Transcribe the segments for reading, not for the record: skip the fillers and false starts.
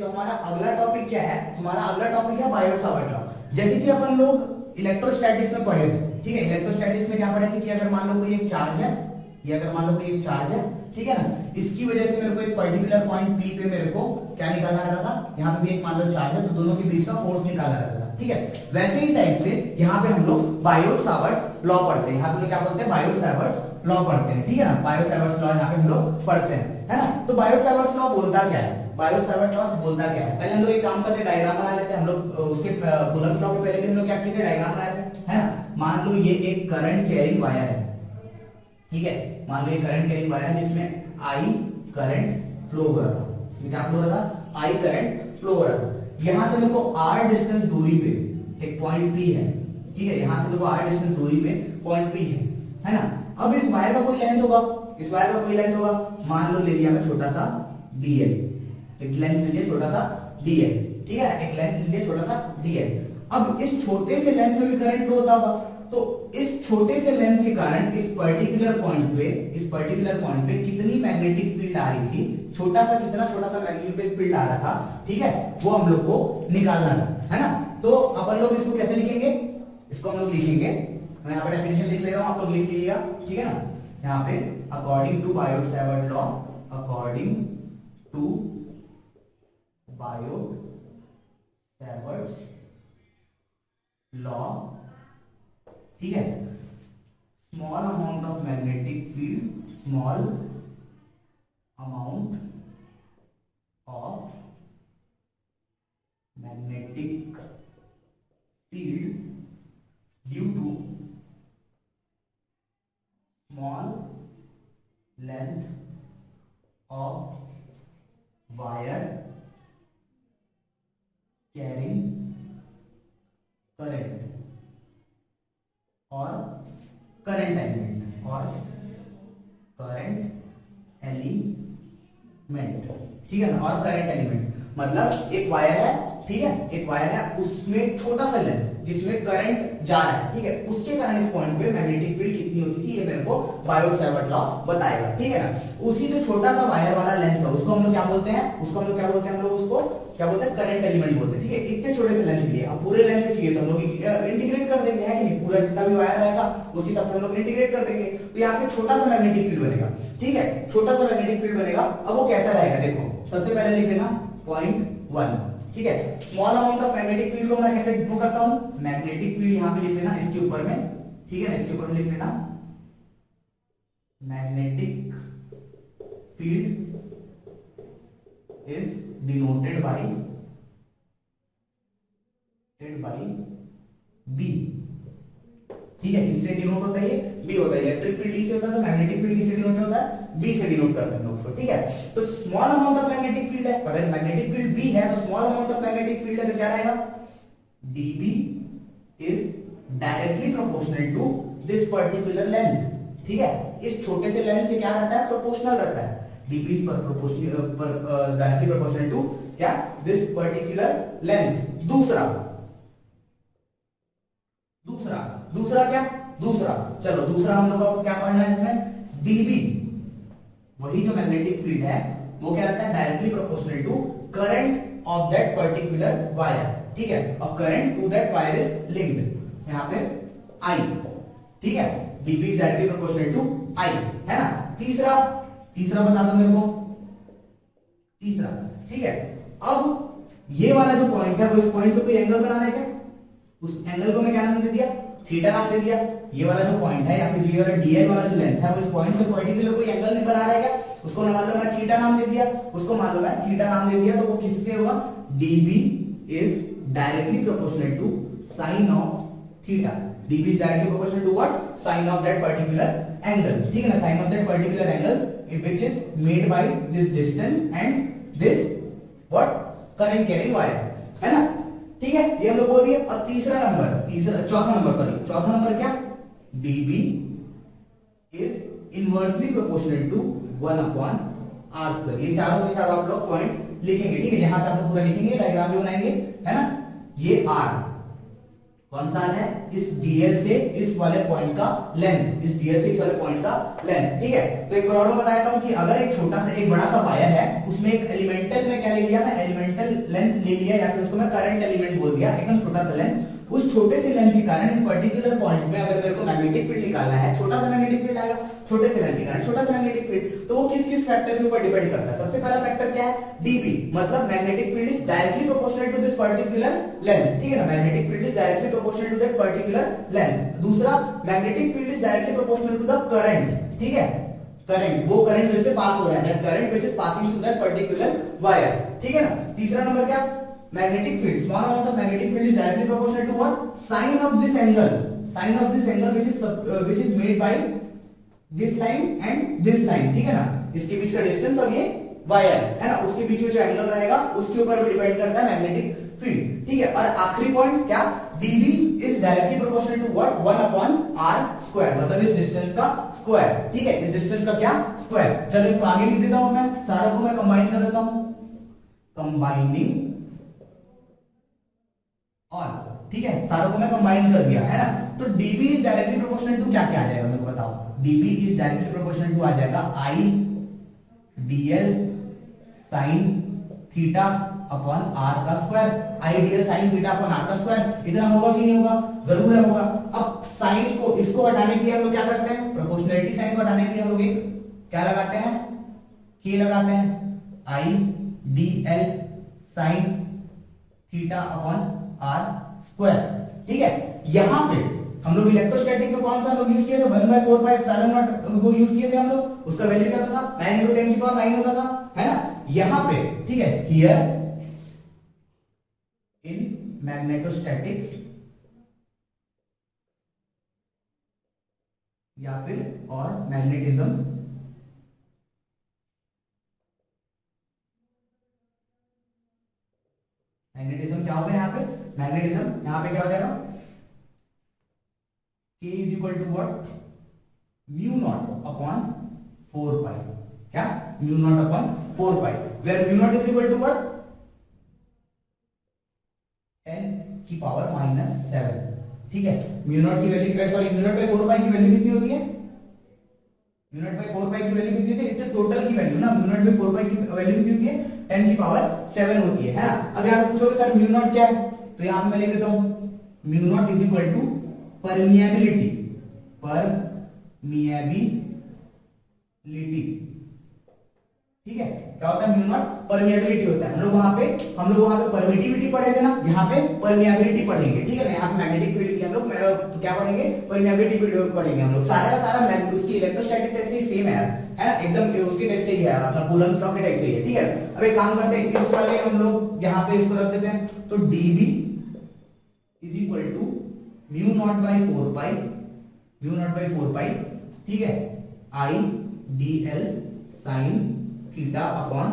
तो हमारा अगला टॉपिक क्या है, हमारा अगला टॉपिक है बायोट सावर्ट लॉ। जैसे कि अपन लोग इलेक्ट्रोस्टैटिक्स में पढ़े थे, ठीक है, इलेक्ट्रोस्टैटिक्स में क्या पढ़े थे कि अगर मान लो कोई एक चार्ज है, ये अगर मान लो कोई एक चार्ज है, ठीक है ना, इसकी वजह से मेरे को एक पर्टिकुलर पॉइंट P पे मेरे को क्या निकालना रहता था, यहाँ पे भी एक मान लो चार्ज है, तो दोनों के बीच का फोर्स निकालना रहता था, ठीक है। वैसे ही टाइप से यहाँ पे हम लोग बायोट सावर्ट लॉ पढ़ते हैं, यहाँ पे क्या बोलते हैं, बायोट सावर्ट लॉ पढ़ते हैं, ठीक है ना, बायोट सावर्ट लॉ यहाँ पे हम लोग पढ़ते हैं, है ना। तो बायोट सावर्ट लॉ बोलता क्या है, बायोट सावर्ट लॉ बोलता क्या है, पहले हम लोग एक काम करते हैं, डायग्राम बना लेते हैं। हम लोग उसके कूलम्ब लॉ के पहले हम लोग क्या किए थे, डायग्राम बनाए थे, है ना। मान लो ये एक करंट कैरिंग वायर है, ठीक है, मान लो ये करंट कैरिंग वायर है जिसमें I करंट फ्लो हो रहा था, इसमें क्या फ्लो हो रहा था, I करंट फ्लो हो रहा था। यहां से मेरे को R डिस्टेंस दूरी पे एक पॉइंट P है, ठीक है, यहां से मेरे को R डिस्टेंस दूरी पे पॉइंट P है ना। अब इस वायर का कोई लेंथ होगा, इस वायर का कोई लेंथ होगा, मान लो ले लिया मैं छोटा सा dl, एक लेंथ ले लिया छोटा सा dl, ठीक है, एक लेंथ ले लिया छोटा सा dl। अब इस छोटे से लेंथ में भी करंट फ्लो होता होगा, तो इस छोटे से लेंथ के कारण इस पर्टिकुलर पॉइंट पे कितनी मैग्नेटिक फील्ड आ रही थी, छोटा सा कितना छोटा सा मैग्नेटिक फील्ड आ रहा था, ठीक है, वो हम लोग को निकालना है ना। तो अपन लोग इसको कैसे लिखेंगे, इसको हम लोग लिखेंगे, मैं यहाँ पे डेफिनेशन लिख ले रहा हूँ, आप लोग लिख लीजिएगा, ठीक है ना। यहाँ पे according to Biot Savart law, according to Biot Savart law, ठीक है, small amount of magnetic field, small amount of magnetic field due to small length of wire carrying current और करंट एलिमेंट, ठीक है ना, और करंट एलिमेंट मतलब एक wire है, ठीक है, एक वायर है, उसमें छोटा सा लेंथ जिसमें करंट जा रहा है, ठीक है, उसके कारण इस पॉइंट पे मैग्नेटिक फील्ड कितनी होती थी, ये मेरे को बायोट सावर्ट लॉ बताएगा, ठीक है ना। उसी जो छोटा सा वायर वाला लेंथ है उसको हम लोग क्या बोलते हैं, उसको हम लोग क्या बोलते हैं, हम लोग उसको क्या बोलते हैं, करंट एलिमेंट बोलते हैं, ठीक है। इतने छोटे से लेंथ के लिए, अब पूरे लेंथ में चाहिए तो हम लोग इंटीग्रेट कर देंगे, है कि नहीं, पूरा जितना भी वायर रहेगा उसके हिसाब से हम लोग इंटीग्रेट कर देंगे, तो यहाँ पे छोटा सा मैग्नेटिक फील्ड बनेगा, ठीक है, छोटा सा मैग्नेटिक फील्ड बनेगा। अब वो कैसा रहेगा, देखो सबसे पहले लिख लेना 0.1, ठीक है, small amount of magnetic field को मैं कैसे डिनोट करता हूं, मैग्नेटिक फील्ड यहां पे लिख लेना इसके ऊपर में, ठीक है ना, इसके ऊपर में लिख लेना magnetic field is denoted by B, ठीक है, इससे डिनोट होता है, बी होता है, इलेक्ट्रिक फील्ड ई से होता है, तो मैग्नेटिक फील्ड किससे डिनोट होता है, बी से डिनोट करते हैं लोग, ठीक है। तो small amount of magnetic field है, अगर मैग्नेटिक फील्ड बी है तो small amount of magnetic field है तो क्या रहेगा, dB is directly proportional to this particular length, ठीक है, इस छोटे से लेंथ से क्या रहता है, प्रोपोर्शनल रहता है, dB is directly proportional to क्या, दिस पर्टिकुलर लेंथ। दूसरा चलो दूसरा हम लोग को क्या पढ़ना है इसमें, dB, वही जो मैग्नेटिक फील्ड है वो क्या रहता है, directly proportional to current of that particular wire, ठीक है, और current to that wire is linked यहाँ पे I, ठीक है, dB is directly proportional to I, है ना। तीसरा बता दो मेरे को, तीसरा, ठीक है। अब ये वाला जो पॉइंट है वो इस पॉइंट से कोई एंगल बनाना है क्या, उस एंगल को मैं क्या नाम दे दिया, थीटा नाम दे दिया। ये वाला जो पॉइंट है या फिर ये वाला dl वाला जो लेंथ है वो इस पॉइंट से पर्टिकुलर कोई एंगल नहीं बना रहा है क्या, उसको मान लो मैं थीटा नाम दे दिया, उसको मान लो मैं थीटा नाम दे दिया, तो वो किससे होगा, dB is directly proportional to sine of theta, dB is directly proportional to what, sine of that particular angle, ठीक है ना, sine of that particular angle which is made by this distance and this what, current carrying wire, है ना, ठीक है, ये हम लोग बोल दिए। और चौथा नंबर क्या, dB is inversely proportional to 1/r²। ये चारों के चारों आप लोग पॉइंट लिखेंगे, ठीक है, यहां से आप लोग पूरा लिखेंगे, डायग्राम भी बनाएंगे, है ना। ये r कौन सा है, इस dl से इस वाले पॉइंट का लेंथ, इस dl से इस वाले पॉइंट का लेंथ, ठीक है। तो एक प्रॉब्लम बताता हूं कि अगर एक छोटा सा एक बड़ा सा वायर है, उसमें एक एलिमेंटल में क्या ले लिया, मैं एलिमेंटल लेंथ ले लिया या फिर उसको मैं करंट एलिमेंट बोल दिया, एकदम छोटा सा लेंथ, उस छोटे से लेंथ के कारण इस पर्टिकुलर पॉइंट में अगर मेरे को मैग्नेटिक फील्ड निकालना है, छोटा सा मैग्नेटिक फील्ड आएगा, छोटे से लेंथ के कारण छोटा सा मैग्नेटिक फील्ड, तो वो किस किस फैक्टर के ऊपर डिपेंड करता है। सबसे पहला फैक्टर क्या है, dB, मतलब magnetic field is directly proportional to this particular length, ठीक है ना, magnetic field is directly proportional to that particular length. दूसरा, magnetic field is directly proportional to the current, ठीक है, करंट, वो करंट जिससे पास हो रहा है, that current which is passing through that particular wire, ठीक है ना। तीसरा नंबर क्या, magnetic field, small amount of magnetic field is directly proportional to what, sine of this angle which is made by this line and this line, ठीक है ना, इसके बीच का डिस्टेंस और ये वायर है ना, उसके बीच में जो एंगल रहेगा उसके ऊपर भी डिपेंड करता है मैग्नेटिक फील्ड, ठीक है। और आखिरी पॉइंट क्या, dB is directly proportional to what, 1/r square, मतलब इस डिस्टेंस का स्क्वायर, ठीक है, इस डिस्टेंस का क्या, स्क्वायर। चलो इसको आगे लिख देता हूं मैं, सारों को मैं कंबाइन कर देता हूं, कंबाइनिंग ऑल, ठीक है, सारों को मैं कंबाइन कर दिया है ना। तो dB is directly proportional to क्या क्या आ जाएगा मेरे को बताओ, dB is directly proportional to आ जाएगा I dl sin theta upon r का square, I dl sin theta upon r का स्क्वायर, इतना होगा कि नहीं होगा, जरूर है होगा। अब साइन को, इसको हटाने के लिए हम लोग क्या करते हैं, प्रोपोर्शनलिटी साइन को हटाने के लिए हम लोग एक क्या लगाते हैं, k लगाते हैं, I dl sin theta upon r square, ठीक है। यहां पे हम लोग इलेक्ट्रोस्टैटिक में कौन सा हम लोग यूज किए थे, 1/4 पाई एप्सिलॉन नॉट वो यूज किए थे हम लोग, उसका वैल्यू क्या था 9 × 10⁹ होता था, है ना। यहां पे ठीक है, हियर इन मैग्नेटोस्टैटिक्स या फिर और मैग्नेटिज्म, मैग्नेटिज्म क्या होगा यहाँ पे, मैग्नेटिज्म यहाँ पे क्या हो जाएगा, K is equal to what, mu naught upon 4 pi, क्या, mu naught upon 4 pi, where mu naught is equal to what, 10⁻⁻⁷, ठीक है। म्यू नॉट की value, sorry, mu naught by 4 pi की वैल्यू कितनी होती है, म्यू नॉट बाय 4 पाई की value कितनी होती है, इतने टोटल की वैल्यू ना, म्यू नॉट बाय 4 पाई की वैल्यू कितनी होती है, 10⁻⁷ होती है ना। अब यहाँ पे पूछोगे सर म्यू नॉट क्या है, तो यहाँ पे मैं लिख देता हूं, mu naught is equal to permeability, ठीक है। क्या होता है म्यू नॉट, परमिएबिलिटी होता है। हम लोग वहां पे परमिटिविटी पढ़े थे ना, यहाँ पे परमिएबिलिटी पढ़ेंगे, ठीक है ना। यहाँ पे मैग्नेटिक फील्ड की हम लोग क्या पढ़ेंगे, परमिएबिलिटी पढ़ेंगे हम लोग, सारा का सारा उसकी इलेक्ट्रोस्टैटिक टाइप से सेम है ना, एकदम उसके टाइप से ही है, अपना कूलम्ब्स लॉ के टाइप से ही है, ठीक है। अब एक काम करते हैं, इस वाले हम लोग यहाँ पे इसको रख देते हैं, तो dB is equal to mu naught by 4 पाई, ठीक है, I dl sin theta upon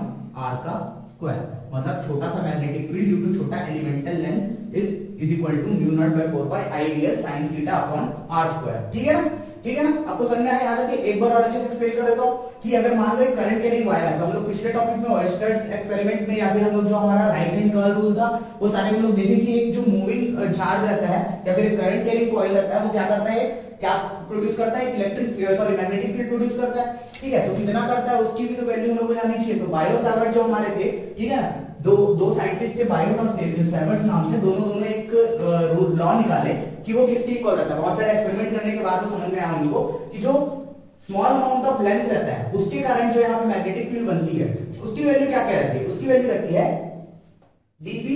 r का स्क्वायर, मतलब छोटा सा मैग्नेटिक फील्ड ड्यू टू छोटा elemental length is equal to mu naught by 4 pi I dl sin theta upon r square, ठीक है ना, ठीक है ना। आपको समझ में आया, यहाँ तक एक बार और अच्छे से एक्सप्लेन कर देता हूँ कि अगर मान लो एक करंट कैरिंग वायर है, तो हम लोग पिछले टॉपिक में ऑयस्टर्स एक्सपेरिमेंट में या फिर हम लोग जो हमारा राइट हैंड कर्ल रूल था वो सारे हम लोग देखे कि एक जो मूविंग चार्ज रहता है या फिर करंट कैरिंग कॉइल रहता है, वो क्या करता है, क्या प्रोड्यूस करता है, मैग्नेटिक फील्ड प्रोड्यूस करता है, ठीक है। तो कितना करता है उसकी भी तो वैल्यू हम लोग को जाननी चाहिए। तो बायो सावर्ट जो हमारे थे, ठीक है ना, दो साइंटिस्ट थे बायोट और सावर्ट नाम से, दोनों एक लॉ निकाले कि वो किसके इक्वल रहता है। बहुत सारे एक्सपेरिमेंट करने के बाद तो समझ में आया उनको कि जो स्मॉल अमाउंट ऑफ लेंथ रहता है उसके कारण जो यहाँ पे मैग्नेटिक फील्ड बनती है, उसकी वैल्यू क्या क्या रहती है, उसकी वैल्यू रहती है dB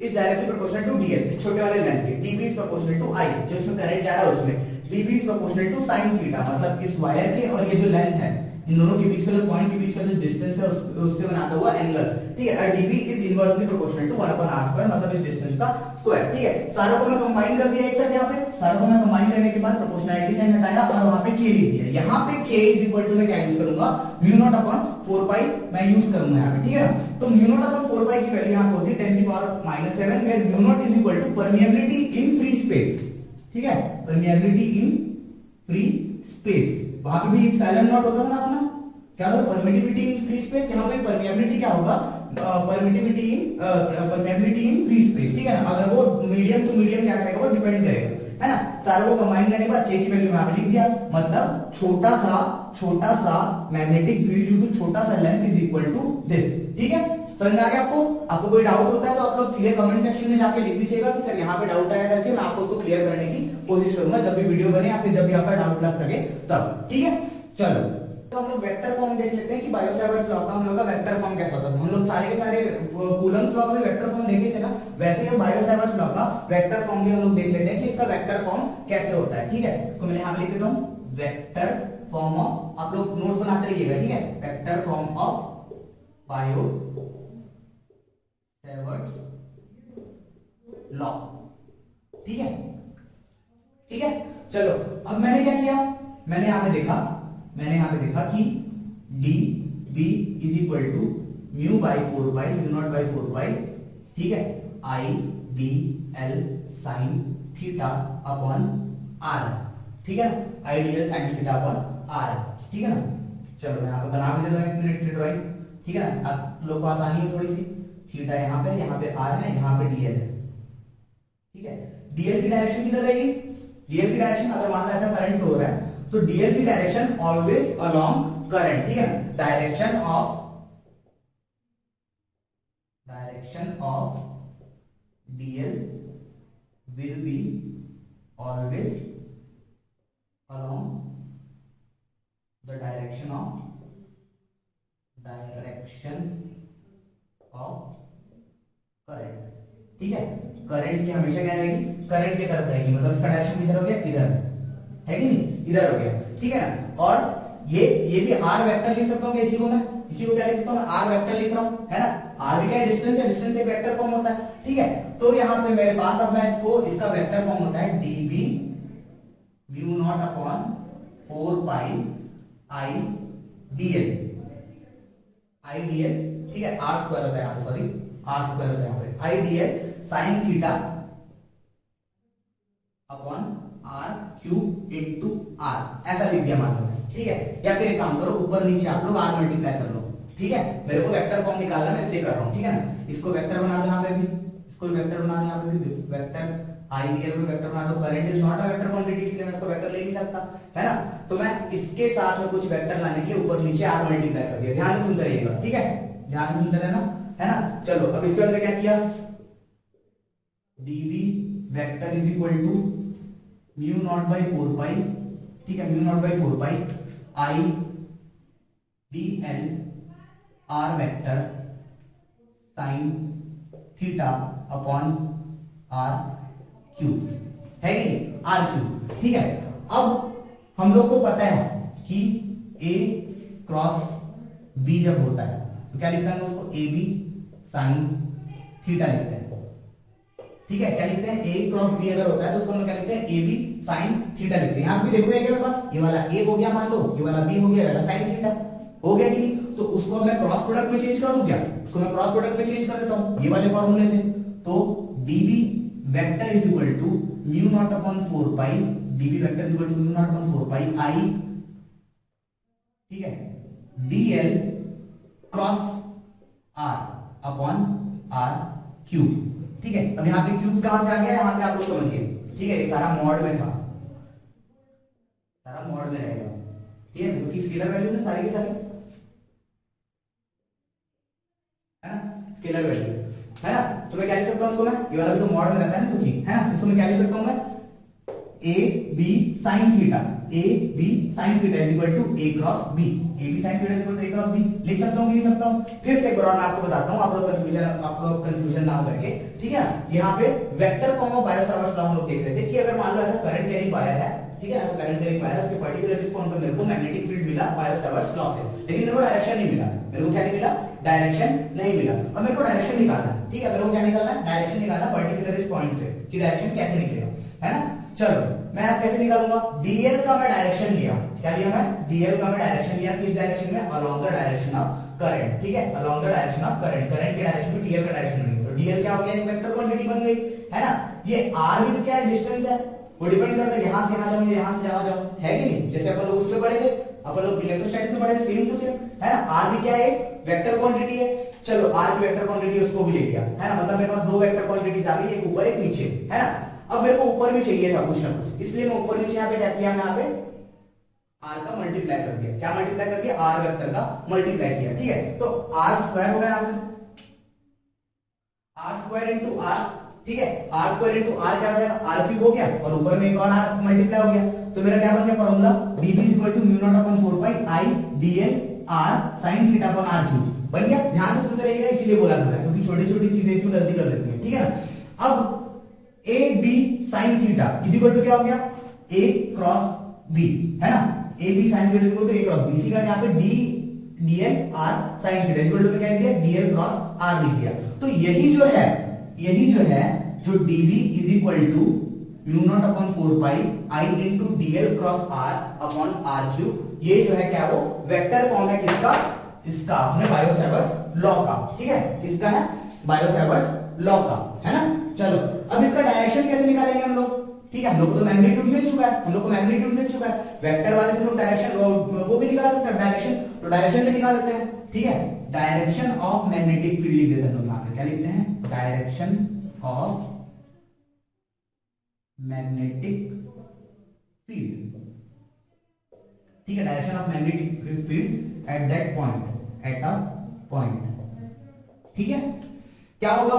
is directly proportional to dl, इस छोटे वाले लेंथ के, dB is proportional to I, जो इसमें करंट जा रहा है उसमें, dB is proportional to sin theta, मतलब इस वायर के और ये जो लेंथ है, इन दोनों के बीच का जो पॉइंट के बीच का जो डिस्टेंस है उससे बनाता हुआ एंगल, ठीक है। और dB is inversely proportional to 1/r², मतलब इस डिस्टेंस का स्क्वायर, ठीक है। सारों को मैं कंबाइन कर दिया एक साथ, यहाँ पे सारों को मैं कंबाइन करने के बाद प्रोपोर्शनलिटी साइन हटाया और वहां पे k लिख दिया। यहाँ पे k इज इक्वल टू मैं क्या यूज करूंगा, म्यू नॉट अपॉन 4 पाई मैं यूज करूंगा यहाँ पे, ठीक है ना। तो म्यू नॉट अपॉन 4 पाई की वैल्यू यहाँ पे होती है 10⁻⁷, where mu naught is equal to permeability in free space, ठीक है, परमिएबिलिटी इन फ्री स्पेस। वहां पे भी एप्सिलॉन नॉट होता था ना अपना, क्या होगा, परमिटिविटी इन फ्री स्पेस, यहाँ पे परमिएबिलिटी क्या होगा, परमिटिविटी इन फ्री स्पेस, ठीक है ना। अगर वो मीडियम टू मीडियम क्या करेगा, वो डिपेंड करेगा, है ना। सारों को कंबाइन करने के बाद k की वैल्यू यहाँ पे लिख दिया, मतलब छोटा सा मैग्नेटिक फील्ड ड्यू टू छोटा सा length is equal to this, ठीक है। समझ में आ गया आपको? आपको कोई डाउट होता है तो आप लोग सीधे कमेंट सेक्शन में जाके लिख दीजिएगा कि सर यहाँ पे डाउट आया करके, मैं आपको उसको क्लियर करने की कोशिश करूंगा जब भी वीडियो बने या फिर जब भी आपका डाउट लग सके तब। ठीक है, चलो तो हम लोग वेक्टर फॉर्म देख लेते हैं कि बायो-सैवर्ट्स लॉ का हम लोग का वेक्टर फॉर्म कैसा होता है। हम लोग सारे के सारे कूलम्स लॉ का भी वेक्टर फॉर्म देखे थे ना, वैसे ही बायो-सैवर्ट्स लॉ का वेक्टर फॉर्म भी हम लोग देख लेते हैं कि इसका वेक्टर फॉर्म कैसे होता है। ठीक है, इसको मैं यहां पे लिख देता हूं, वेक्टर फॉर्म ऑफ, आप लोग नोट्स बनाते रहिएगा। ठीक है, वेक्टर फॉर्म ऑफ बायो-सैवर्ट्स लॉ। ठीक है, ठीक है, चलो अब मैंने क्या किया, मैंने यहां पे देखा कि D B is equal to mu by 4 pi, mu not by 4 पाई, ठीक है, I D L sine theta upon R. ठीक है ना, I D L sine theta upon R. ठीक है ना, चलो मैं यहां पे बना भी देता हूं 1 मिनट की ड्राइंग। ठीक है ना, आप लोग को आसानी है थोड़ी सी। थीटा यहाँ पे आर है, यहाँ पे डीएल है। ठीक है, डीएल की डायरेक्शन किधर रहेगी? डीएल की डायरेक्शन, अगर मान लो ऐसा करंट हो रहा है तो डीएल की डायरेक्शन ऑलवेज अलोंग करंट। ठीक है ना, direction of DL will be always along the direction of current. ठीक है, करंट की हमेशा क्या रहेगी? करंट की तरफ रहेगी, मतलब इसका डायरेक्शन किधर हो गया? इधर है कि नहीं? इधर हो गया। ठीक है ना, और ये भी आर वेक्टर लिख सकता हूँ क्या? इसी को क्या लिख सकता हूँ? आर वेक्टर लिख रहा हूँ, है ना। आर भी क्या है? डिस्टेंस है, डिस्टेंस एक वेक्टर फॉर्म होता है। ठीक है, तो यहाँ पे मेरे पास अब मैं इसका वेक्टर फॉर्म होता है dB mu naught upon 4 pi आई डीएल, ठीक है, आर स्क्वायर होता है यहाँ पे, सॉरी आर स्क्वायर होता है यहाँ पे, I dl sine theta upon are cube into r, ऐसा लिख दिया मान लो। ठीक है, या फिर एक काम करो, ऊपर नीचे आप लोग आर मल्टीप्लाई कर लो। ठीक है, मेरे को वेक्टर फॉर्म निकालना, मैं इसलिए कर रहा हूँ। ठीक है ना, इसको वेक्टर बना दो, यहाँ पे भी इसको वेक्टर बना दो, यहाँ पे भी वेक्टर आई डीएल को वेक्टर बना दो। Current is not a vector quantity, इसलिए मैं इसको वेक्टर ले नहीं सकता, है ना। तो मैं इसके साथ में कुछ वेक्टर लाने के लिए ऊपर नीचे आर मल्टीप्लाई कर दिया। ध्यान से सुनते रहिएगा। ठीक है, ध्यान से सुनते रहना, है ना। चलो अब इसके अंदर क्या किया, dv vector is equal to mu not by 4 पाई, ठीक है, mu naught by 4 pi I D L R vector sine theta upon are cube, है कि आर क्यूब। ठीक है, अब हम लोग को पता है कि a क्रॉस b जब होता है तो क्या लिखते हैं उसको? ए बी साइन थीटा लिखते हैं। ठीक है, क्या लिखते हैं? a क्रॉस b अगर होता है तो उसको हम क्या लिखते हैं? ए बी साइन थीटा लिखते हैं। यहां पे देखो मेरे पास ये वाला a हो गया, मान लो ये वाला b हो गया, वाला साइन थीटा हो गया कि नहीं? तो उसको मैं क्रॉस प्रोडक्ट में चेंज कर दूं क्या? इसको मैं क्रॉस प्रोडक्ट में चेंज कर देता हूं ये वाले फॉर्मूले से। तो db vector is equal to mu naught upon 4 pi, db vector is equal to mu naught upon 4 pi I, ठीक है, dl cross r upon r cube. ठीक है, अब यहाँ पे क्यूब कहां से आ गया? यहाँ पे आप लोग समझिए। ठीक है, ये सारा मॉड में था, सारा मॉड में रहेगा। ठीक है, क्योंकि स्केलर वैल्यू ना सारी की सारी, है ना, स्केलर वैल्यू, है ना। तो मैं क्या लिख सकता हूँ उसको? मैं ये वाला भी तो मॉड में रहता है ना, क्योंकि, है ना। इसको मैं क्या लिख सकता हूँ? मैं A B sine theta, A B sine theta is equal to A cross B, A B sine theta is equal to A cross B लिख सकता हूँ कि लिख सकता हूँ? फिर से एक बार मैं आपको बताता हूँ, आप लोग कंफ्यूजन ना हो करके। ठीक है, यहाँ पे वेक्टर फॉर्म ऑफ बायो-सैवर्ट्स लॉ हम लोग देख रहे थे कि अगर मान लो ऐसा करंट कैरिंग वायर है, ठीक है, तो करंट कैरिंग वायर उसके पर्टिकुलर रिस्पॉन्स पे मेरे को मैग्नेटिक फील्ड मिला बायो-सैवर्ट्स लॉ से, लेकिन मेरे को डायरेक्शन नहीं मिला। मेरे को क्या नहीं मिला? डायरेक्शन नहीं मिला। अब मेरे को डायरेक्शन निकालना है। ठीक है, मेरे को क्या निकालना है? डायरेक्शन निकालना पर्टिकुलर इस पॉइंट पे कि डायरेक्शन कैसे निकलेगा, है ना। चलो मैं अब कैसे निकालूंगा? डीएल का मैं डायरेक्शन लिया, क्या लिया मैं? डीएल का मैं डायरेक्शन लिया, किस डायरेक्शन में? Along the direction of current. ठीक है, along the direction of current, current के डायरेक्शन में डीएल का डायरेक्शन बनेगा। तो डीएल क्या हो गया? एक वेक्टर क्वांटिटी बन गई, है ना। ये आर भी तो क्या है? डिस्टेंस है, वो डिपेंड करता है यहां से यहां जाओ, यहां से यहां जाओ, है कि नहीं? जैसे अपन लोग उसमें पढ़े थे, अपन लोग इलेक्ट्रोस्टैटिक्स में पढ़े थे, सेम टू सेम, है ना। आर भी क्या है? वेक्टर क्वांटिटी है। चलो आर की वेक्टर क्वांटिटी उसको भी ले लिया, है ना। मतलब मेरे पास दो वेक्टर क्वांटिटीज आ गई, एक ऊपर एक नीचे, है ना। अब मेरे को ऊपर भी चाहिए था कुछ ना कुछ, इसलिए मैं ऊपर नीचे यहाँ पे क्या किया? मैं यहाँ पे आर का मल्टीप्लाई कर दिया। क्या मल्टीप्लाई कर दिया? आर वेक्टर का मल्टीप्लाई किया। ठीक है, तो आर स्क्वायर हो गया यहाँ पे, आर स्क्वायर इंटू आर, ठीक है, आर स्क्वायर इंटू आर क्या हो जाएगा, आर क्यूब हो गया और ऊपर में एक और आर मल्टीप्लाई हो गया, तो मेरा क्या बन गया formula, dv equal to mu naught upon 4 pi I dl r sin theta upon r cube बन गया। ध्यान से सुनते रहिएगा, इसीलिए बोला था क्योंकि छोटी छोटी चीजें इसमें गलती कर देती हैं, ठीक है ना। अब a b sin theta is equal to क्या हो गया, a क्रॉस b, है ना, a b sin theta is equal to a cross b, इसी का यहाँ पे d dl r sin theta is equal to क्या लिख दिया, dl क्रॉस r लिख दिया। तो यही जो है जो dv is equal to mu naught upon 4 pi I into dl cross r upon r cube, ये जो है क्या वो वेक्टर फॉर्म है किसका, इसका अपने बायो-सेवर्ट्स लॉ का, ठीक है, किसका है, बायो-सेवर्ट्स लॉ का, है ना। चलो अब इसका डायरेक्शन कैसे निकालेंगे हम लोग, ठीक है, हम लोग को तो मैग्नीट्यूड मिल चुका है, वेक्टर वाले से हम लोग डायरेक्शन वो भी निकाल सकते हैं डायरेक्शन, तो डायरेक्शन भी निकाल देते हैं, ठीक है। डायरेक्शन ऑफ मैग्नेटिक फील्ड लिख देते हैं हम लोग, यहाँ पे क्या लिखते हैं, डायरेक्शन ऑफ मैग्नेटिक फील्ड, ठीक है, direction of magnetic field at that point, at a point, ठीक है। क्या होगा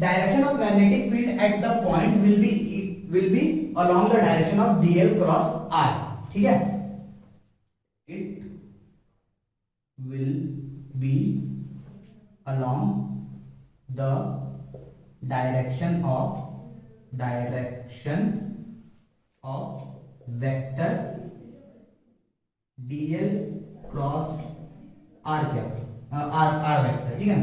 direction of magnetic field at the point will be along the direction of dl cross r, ठीक है, it will be along the direction of vector dl cross r, क्या r vector, ठीक है,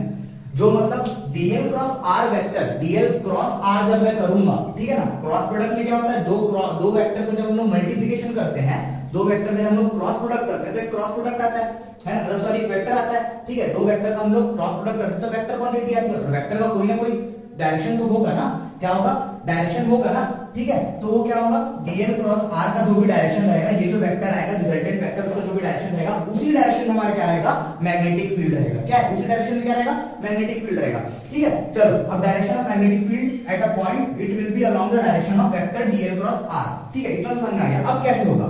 जो मतलब dl cross r vector, dl cross r जब मैं करूंगा, ठीक है ना, क्रॉस प्रोडक्ट में क्या होता है, दो वेक्टर को जब हम लोग मल्टीप्लिकेशन करते हैं, दो वेक्टर में हम लोग क्रॉस प्रोडक्ट करते हैं तो एक क्रॉस प्रोडक्ट आता है ना, मतलब सॉरी वेक्टर आता है, ठीक है, दो वेक्टर का हम लोग क्रॉस प्रोडक्ट करते हैं तो वेक्टर क्वांटिटी आती है, वेक्टर का कोई ना कोई डायरेक्शन तो होगा ना, क्या होगा, डायरेक्शन होगा ना, ठीक है, तो वो क्या होगा, dl क्रॉस r का जो भी डायरेक्शन रहेगा, ये जो वेक्टर आएगा रिजल्टेंट वेक्टर, उसका जो भी डायरेक्शन रहेगा, उसी डायरेक्शन में हमारा क्या रहेगा, मैग्नेटिक फील्ड रहेगा, क्या है, उसी डायरेक्शन में क्या रहेगा, मैग्नेटिक फील्ड रहेगा, ठीक है। चलो अब direction of magnetic field at a point it will be along the direction of vector dl cross r, ठीक है, इतना समझ में आ गया। अब कैसे होगा,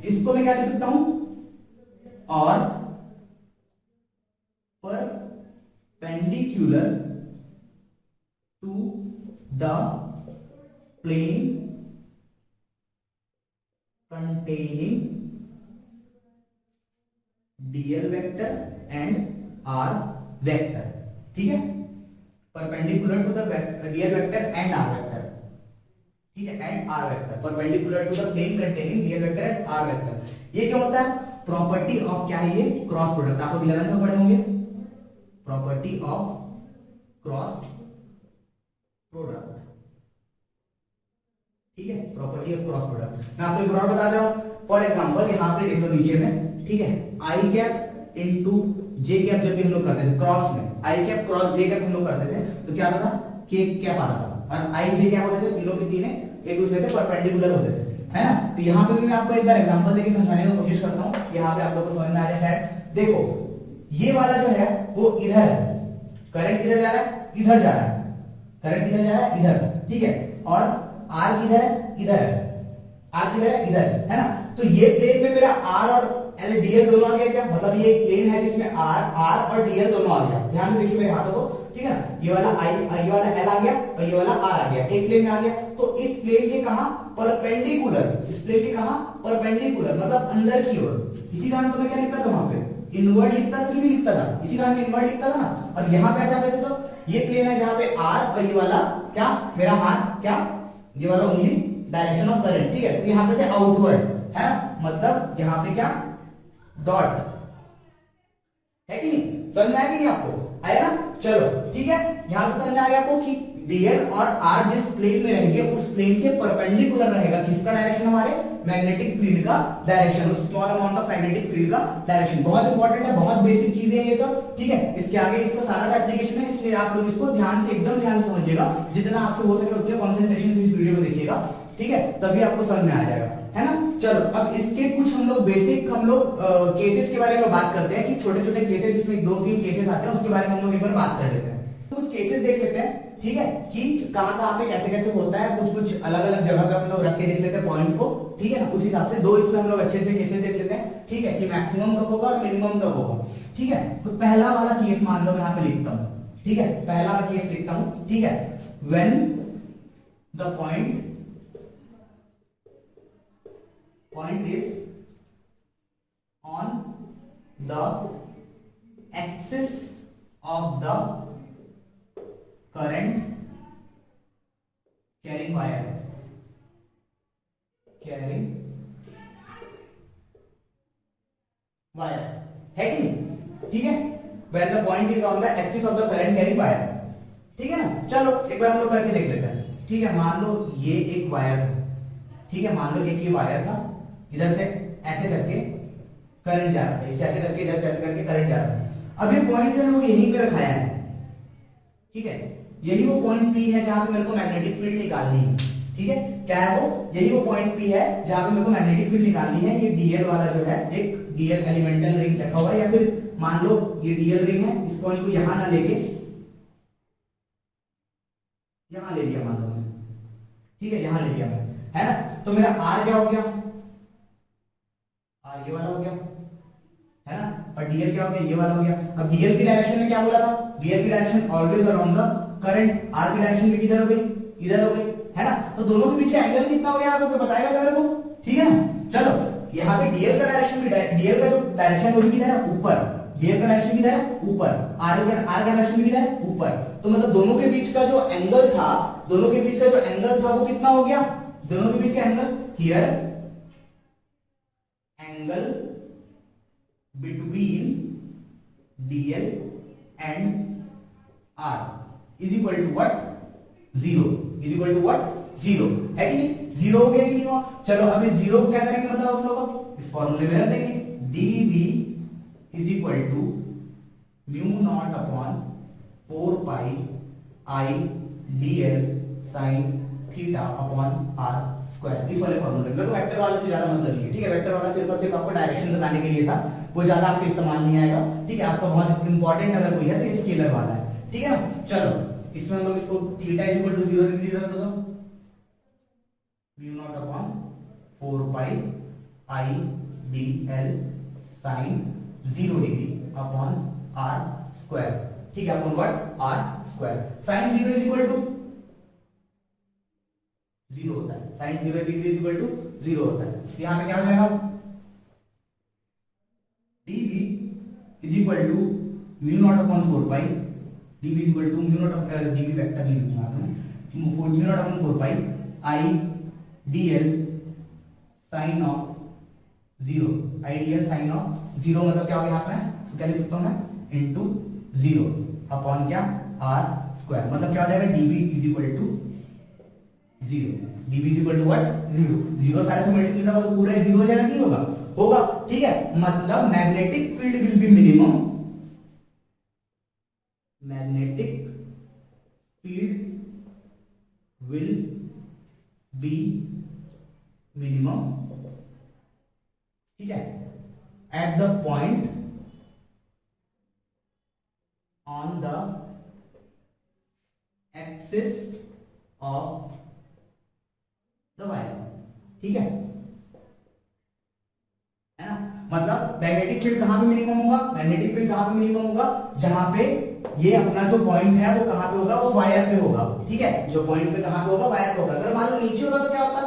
इसको मैं क्या लिख सकता हूं, और perpendicular to the plane containing dl vector and r vector, ठीक है, perpendicular to the dl vector and r vector, ठीक है, and r vector perpendicular to the plane containing dl vector and r vector। ये क्या होता है, property of क्या है, ये क्रॉस प्रोडक्ट, आप लोग 11th में पढ़े होंगे, प्रॉपर्टी ऑफ क्रॉस प्रोडक्ट, ठीक है, प्रॉपर्टी ऑफ क्रॉस प्रोडक्ट। मैं आपको एक और बता दे रहा हूं, फॉर एग्जांपल यहाँ पे देख लो नीचे में, ठीक है, आई कैप इनटू जे कैप जब भी हम लोग करते थे क्रॉस में, आई कैप क्रॉस जे कैप हम लोग करते थे तो क्या होता था, के कैप आता था और आई जे क्या होते थे, तीनों के तीनों एक दूसरे से परपेंडिकुलर होते थे, है ना। तो यहाँ पे भी मैं आपको एक बार एग्जांपल देके समझाने की कोशिश करता हूँ, यहाँ पे आप लोग को समझ में आ जाए शायद। देखो ये वाला जो है वो इधर है, करंट किधर जा रहा है, इधर जा रहा है, करंट किधर जा रहा है, इधर, ठीक है, और आर किधर है, इधर है, आर किधर है, इधर है ना। तो ये प्लेन में मेरा आर और एल डीएल दोनों आ गया, क्या मतलब ये एक प्लेन है जिसमें आर और डीएल दोनों आ गया, ध्यान से देखिए मेरे हाथों को, ठीक है ना, ये वाला ये वाला एल आ गया और ये वाला आर आ गया, एक प्लेन में आ गया। तो इस प्लेन के कहां, परपेंडिकुलर, इस प्लेन के कहां, परपेंडिकुलर मतलब अंदर की ओर। इसी कारण तो मैं क्या लिखता था वहां पे, इनवर्ड लिखता था कि नहीं लिखता था, इसी कारण मैं इनवर्ड लिखता था ना। और यहाँ पे ऐसा कैसे, तो ये प्लेन है जहां पे आर और ये वाला क्या, मेरा हाथ क्या, ये वाला उंगली डायरेक्शन ऑफ करंट, ठीक है, तो यहाँ पे से आउटवर्ड है, मतलब यहाँ पे क्या, डॉट है कि नहीं, समझ में आया कि नहीं आपको, आया ना। चलो ठीक है, यहाँ पे समझ में आ गया आपको कि डीएल और आर जिस प्लेन में रहेंगे उस प्लेन के परपेंडिकुलर रहेगा किसका डायरेक्शन, हमारे मैग्नेटिक फील्ड का डायरेक्शन, उस small amount of magnetic field का डायरेक्शन। बहुत इंपॉर्टेंट है, बहुत बेसिक चीजें हैं ये सब, ठीक है। इसके आगे इसका सारा एप्लीकेशन है, इसलिए आप लोग इसको ध्यान से, एकदम ध्यान से समझिएगा, जितना आपसे हो सके उतने कंसंट्रेशन से इस वीडियो को देखिएगा, ठीक है, तभी आपको समझ में आ जाएगा, है ना। चलो अब इसके कुछ हम लोग बेसिक केसेस के बारे में बात करते हैं, कि छोटे छोटे केसेस, इसमें 2-3 केसेस आते हैं, उसके बारे में हम लोग एक बार बात कर लेते हैं। कुछ केसेस देख लेते हैं, ठीक है, कि कहां पे कैसे कैसे होता है, कुछ अलग अलग जगह पे हम लोग रख के देख लेते हैं पॉइंट को, ठीक है ना। उस हिसाब से दो इसमें हम लोग अच्छे से केसेस देख लेते हैं, ठीक है, कि मैक्सिमम कब होगा और मिनिमम कब होगा, ठीक है। तो पहला वाला केस मान लो मैं यहाँ पे लिखता हूँ, ठीक है, पहला मैं केस लिखता हूं, ठीक है, when the point is on the axis of the current carrying wire है कि नहीं, ठीक है, where the point is on the axis of the current carrying wire, ठीक है ना। चलो एक बार हम लोग करके देख लेते हैं, ठीक है। मान लो ये एक वायर था, ठीक है, मान लो एक ये वायर था, इधर से ऐसे करके करंट जा रहा था, इससे ऐसे करके इधर से ऐसे करके करंट जा रहा था। अब ये पॉइंट जो है वो यहीं पे रखाया है, ठीक है, यही वो पॉइंट P है जहां पे मेरे को मैग्नेटिक फील्ड निकालनी है, ठीक है, क्या है वो, यही वो पॉइंट P है जहां पे मेरे को मैग्नेटिक फील्ड निकालनी है। ये डीएल वाला जो है, एक डीएल एलिमेंटल रिंग रखा हुआ है, या फिर मान लो ये डीएल रिंग है, इस पॉइंट को यहां ना लेके यहां ले लिया, मान लो, ठीक है, यहां ले लिया मैं, है ना। तो मेरा आर क्या हो गया, आर ये वाला हो गया, है ना, और डीएल क्या हो गया, ये वाला हो गया। अब डीएल की डायरेक्शन में क्या बोला था, डीएल की direction always along the current, R की डायरेक्शन में किधर हो गई, इधर हो गई, है ना। तो दोनों के पीछे एंगल कितना हो गया आपको बताएगा क्या मेरे को, ठीक है ना। चलो यहाँ पे डीएल का डायरेक्शन भी, डीएल का जो डायरेक्शन वो भी किधर है, ऊपर, डीएल का डायरेक्शन किधर है, ऊपर, आर का डायरेक्शन भी किधर है, ऊपर। तो मतलब दोनों के बीच का जो एंगल था, दोनों के बीच का जो एंगल था वो कितना हो गया, दोनों के बीच का angle, here angle between DL and R is equal to what, zero, is equal to what, zero, है कि नहीं, जीरो हो गया कि नहीं हुआ। चलो अभी जीरो को क्या करेंगे, मतलब आप लोग इस फॉर्मूले में रख देंगे, dv is equal to mu naught upon 4 pi I dl sin theta upon r square. इस वाले फॉर्मूले में, तो वेक्टर वाले से ज्यादा मतलब नहीं है, ठीक है, वेक्टर वाला सिर्फ और सिर्फ आपको डायरेक्शन बताने के लिए था, वो ज्यादा आपको इस्तेमाल नहीं आएगा, ठीक है। आपका बहुत इंपॉर्टेंट अगर कोई है तो ये स्केलर वाला है, ठीक है ना। चलो इसमें हम लोग इसको theta is equal to 0 degree रख दो, mu naught upon 4 pi I dl sin 0 degree upon r square, ठीक है, upon what, r square. sin 0 is equal to 0 होता है, sin 0 degree is equal to 0 होता है। यहां पे क्या हो जाएगा, dv is equal to mu naught upon 4 pi, dv is equal to mu naught upon dv vector नहीं लिखना है, mu naught upon 4 pi i dl sin of 0, i dl sin of 0 मतलब क्या हो गया यहाँ पे, तो क्या लिख सकता हूं मैं, इनटू 0 अपॉन क्या, r स्क्वायर, मतलब क्या हो जाएगा, dv is equal to 0, dv is equal to what, 0, 0 सारे से मल्टीप्लाई होगा तो पूरा 0 हो जाएगा, नहीं होगा, होगा, ठीक है। मतलब magnetic field will be minimum, magnetic field will be minimum, ठीक है, at the point on the axis of the wire, ठीक है ना। मतलब मैग्नेटिक फील्ड कहां पे मिनिमम होगा, मैग्नेटिक फील्ड कहां पे मिनिमम होगा, जहां पे ये अपना जो पॉइंट है वो कहां पे होगा, वो वायर पे होगा, ठीक है, जो पॉइंट पे कहां पे होगा, वायर पे होगा। अगर मान लो नीचे होता तो क्या होता,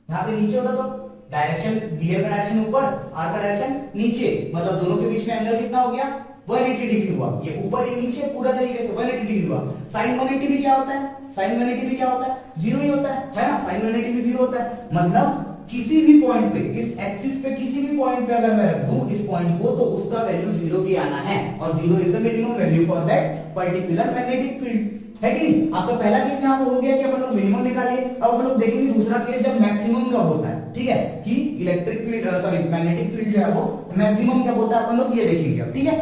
यहाँ पे नीचे होता तो डायरेक्शन, डीएल का डायरेक्शन ऊपर, आर का डायरेक्शन नीचे, मतलब दोनों के बीच में एंगल कितना हो गया, 180 डिग्री हुआ, ये ऊपर ये नीचे पूरा तरीके से 180 डिग्री हुआ। साइन 180 भी क्या होता है, साइन 180 भी क्या होता है, 0 ही होता है ना, साइन 180 भी 0 होता है। मतलब किसी भी पॉइंट पे, इस एक्सिस पे किसी भी पॉइंट पे अगर मैं रख दूं इस पॉइंट को, तो उसका वैल्यू 0 भी आना है, और 0 is the minimum value for that particular magnetic field, है कि नहीं। आपका पहला केस यहाँ पे हो गया कि अपन लोग मिनिमम निकालिए। अब अपन लोग देखेंगे दूसरा केस जब मैक्सिमम कब होता है, ठीक है, कि electric field sorry magnetic field जो है वो मैक्सिमम कब होता है, अपन लोग ये देखेंगे, ठीक है।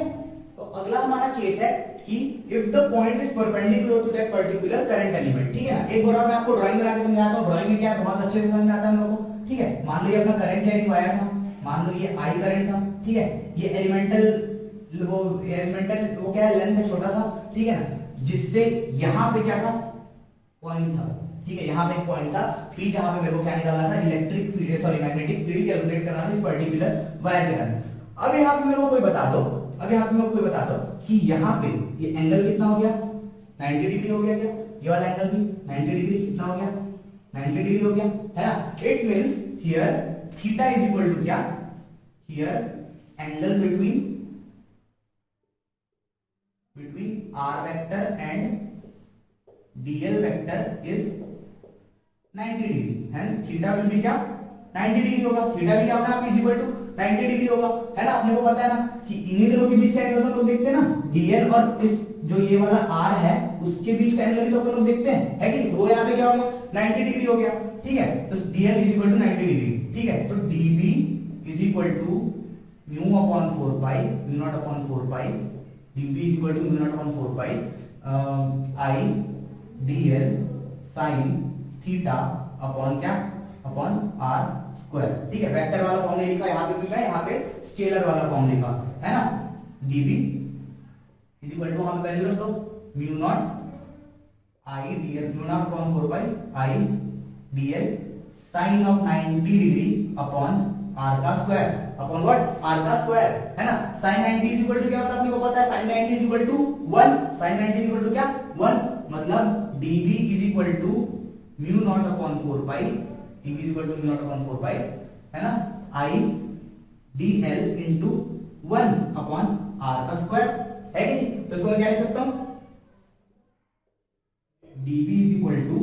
तो अगला हमारा केस है कि if the point is perpendicular to that particular current element, ठीक है। एक बार मैं आपको ड्राइंग बना के समझाता हूं, ड्राइंग में क्या है बहुत अच्छे से समझ में आता है हम लोगों को, ठीक है। मान लो ये अपना करंट कैरिंग वायर था, मान लो ये आई करंट था, ठीक है, ये एलिमेंटल वो क्या है, लेंथ है छोटा सा, ठीक है ना, जिससे यहां पे क्या था, पॉइंट था, ठीक है, यहां पे एक पॉइंट था P, जहां पे मेरे को क्या निकालना था, electric field sorry magnetic field calculate करना था इस पर्टिकुलर वायर के अंदर। अब यहां पे मेरे को कोई बता दो, अब यहां पे मेरे को कोई बता दो कि यहां पे ये एंगल कितना हो गया, 90 डिग्री हो गया क्या? ये वाला एंगल भी 90 डिग्री, कितना हो गया? 90 डिग्री हो गया, है ना? It means here theta is equal to क्या? Here angle between r vector and dl vector is 90 degree, hence theta will be क्या? 90 डिग्री होगा। थीटा भी क्या होगा? आप इज इक्वल टू 90 डिग्री होगा, है ना? अपने को पता है ना कि इन्हीं दोनों के बीच का एंगल तो लोग देखते हैं ना, dl और इस जो ये वाला r है उसके बीच का एंगल तो अपन लोग देखते हैं, है कि? वो यहाँ पे क्या हो गया? 90 डिग्री हो गया, ठीक है? तो dl is equal to 90 degree, ठीक है? तो db is equal to mu upon 4 pi, mu naught upon 4 pi, dp is equal to mu naught upon 4 pi i dl sin theta upon क्या? अपॉन r स्क्वायर, ठीक है? Vector वाला form नहीं लिखा यहाँ पे भी, मैं यहाँ पे स्केलर वाला फॉर्म लिखा, है ना? db इज इक्वल टू, हम वैल्यू रख दो mu not i dl, mu naught upon 4 pi i dl sin of 90 degree upon r का स्क्वायर, अपॉन व्हाट? r का स्क्वायर, है ना? sin 90 इज इक्वल टू क्या होता है? अपने को पता है sin 90 is equal to 1, sin 90 is equal to क्या? 1, मतलब db is equal to mu naught upon 4 pi, db is equal to mu naught upon 4 pi, है ना? i dl into 1 upon r का स्क्वायर, है कि नहीं? तो इसको मैं क्या लिख सकता हूं? db is equal to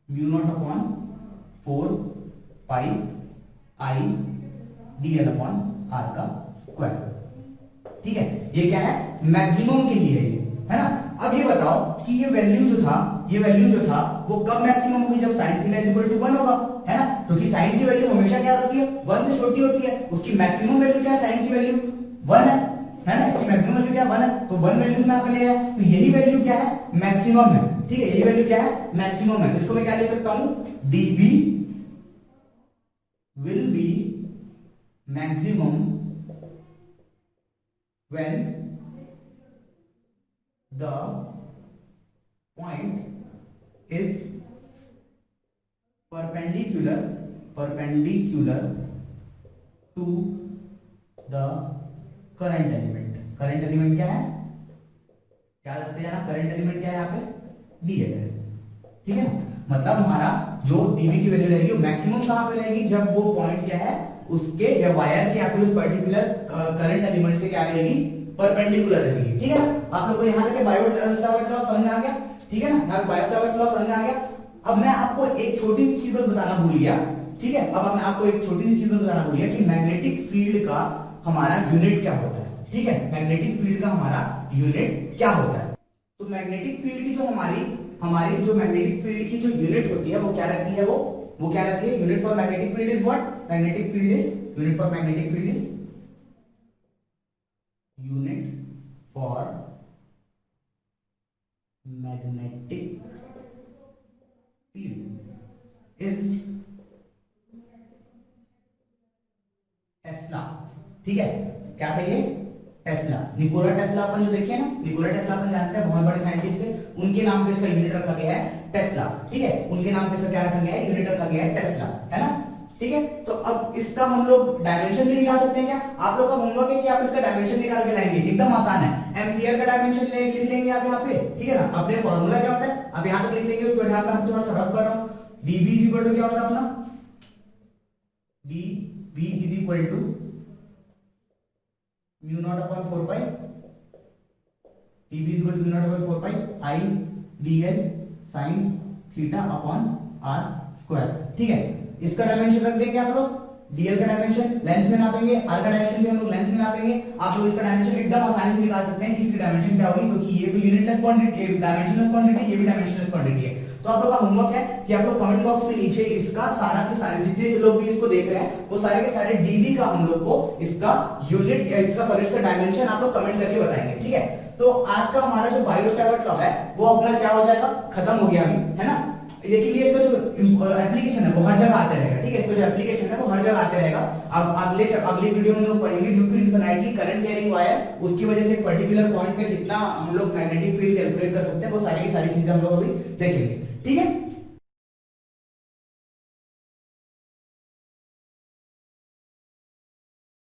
mu naught upon 4 pi i dl upon r का स्क्वायर, ठीक है? ये क्या है? मैक्सिमम के लिए है ना? अब ये बताओ कि ये वैल्यू जो था वो कब मैक्सिमम होगी? जब sin theta is equal to 1 होगा, है ना? क्योंकि sin की वैल्यू हमेशा क्या होती है? 1 से छोटी होती है। उसकी मैक्सिमम वैल्यू क्या है? sin की वैल्यू 1 है ना? इसकी मैक्सिमम वैल्यू क्या? 1 है, तो 1 वैल्यू में आप ले आया, तो यही वैल्यू क्या है? मैक्सिमम है, ठीक है? यही वैल्यू क्या है? मैक्सिमम है। इसको मैं क्या लिख सकता हूं? db will be maximum when the point is perpendicular to the current element। current element क्या है? क्या लगते हैं ना? current element क्या है यहाँ पे? dl है, ठीक है? मतलब हमारा जो dB की वैल्यू रहेगी वो मैक्सिमम कहां पे रहेगी? जब वो पॉइंट क्या है उसके या वायर के या फिर उस पर्टिकुलर करंट एलिमेंट से क्या रहेगी? परपेंडिकुलर रहेगी, ठीक है ना? आप लोगों को यहाँ तक बायो-सावर्ट लॉ समझ में आ गया, ठीक है ना? यहाँ बायो-सावर्ट लॉ समझ में आ गया। अब मैं आपको एक छोटी सी चीज बताना भूल गया, ठीक है? अब मैं आपको एक छोटी सी चीज बताना भूल गया कि मैग्नेटिक फील्ड का हमारा यूनिट क्या होता है, ठीक है? मैग्नेटिक फील्ड का हमारा यूनिट क्या होता है? तो मैग्नेटिक फील्ड की जो हमारी जो मैग्नेटिक फील्ड की जो यूनिट होती है वो क्या रहती है? वो क्या रहती है? Unit for magnetic field is what? Magnetic field is unit for magnetic field is unit for magnetic field is Tesla, ठीक है? क्या था ये? टेस्ला। निकोला टेस्ला अपन जो देखिए ना, निकोला टेस्ला अपन जानते हैं, बहुत बड़े साइंटिस्ट थे, उनके नाम पे इसका यूनिट रखा गया है टेस्ला, ठीक है? उनके नाम पे इसका क्या रखा गया है? यूनिट रखा गया है टेस्ला, है ना? ठीक है? तो अब इसका हम लोग डायमेंशन भी निकाल सकते हैं क्या? आप लोग का होमवर्क है कि आप इसका डायमेंशन निकाल के लाएंगे, एकदम आसान है। एम्पियर का डायमेंशन लिख लेंगे आप यहाँ पे, ठीक है ना? अपने फॉर्मूला क्या होता है अब यहाँ तक लिख लेंगे, उसको यहाँ पे हम थोड़ा सा रफ कर रहा हूँ। dB इज इक्वल टू क्या होता है अपना? dB is equal to mu naught upon 4 pi, dB is equal to mu naught upon 4 pi i dl sin theta upon r square, ठीक है? इसका डायमेंशन रख देंगे आप लोग, dl का डायमेंशन लेंथ में नापेंगे, r का डायमेंशन भी हम लोग लेंथ में नापेंगे। आप लोग इसका डायमेंशन एकदम आसानी से निकाल सकते हैं कि इसकी डायमेंशन क्या होगी, क्योंकि ये तो यूनिटलेस क्वांटिटी है, डायमेंशनलेस क्वांटिटी, ये भी डायमेंशनलेस क्वांटिटी है। तो आप लोग का होमवर्क है कि आप लोग कमेंट बॉक्स में नीचे इसका सारा के सारे जितने लोग भी इसको देख रहे हैं वो सारे के सारे dB का हम लोग को इसका यूनिट या इसका सॉरी इसका डायमेंशन आप लोग कमेंट करके बताएंगे, ठीक है? तो आज का हमारा जो बायो-सावर्ट लॉ है वो अपना क्या हो जाएगा? खत्म हो गया अभी, है ना? लेकिन ये इसका जो एप्लीकेशन है वो हर जगह आते रहेगा, ठीक है? इसका जो एप्लीकेशन है वो हर जगह आते रहेगा। अब अगली वीडियो में हम लोग पढ़ेंगे due to infinitely current carrying wire, उसकी वजह से एक पर्टिकुलर पॉइंट पे कितना हम लोग मैग्नेटिक फील्ड कैलकुलेट कर सकते हैं, वो सारी की सारी चीजें हम लोग अभी देखेंगे, ठीक है?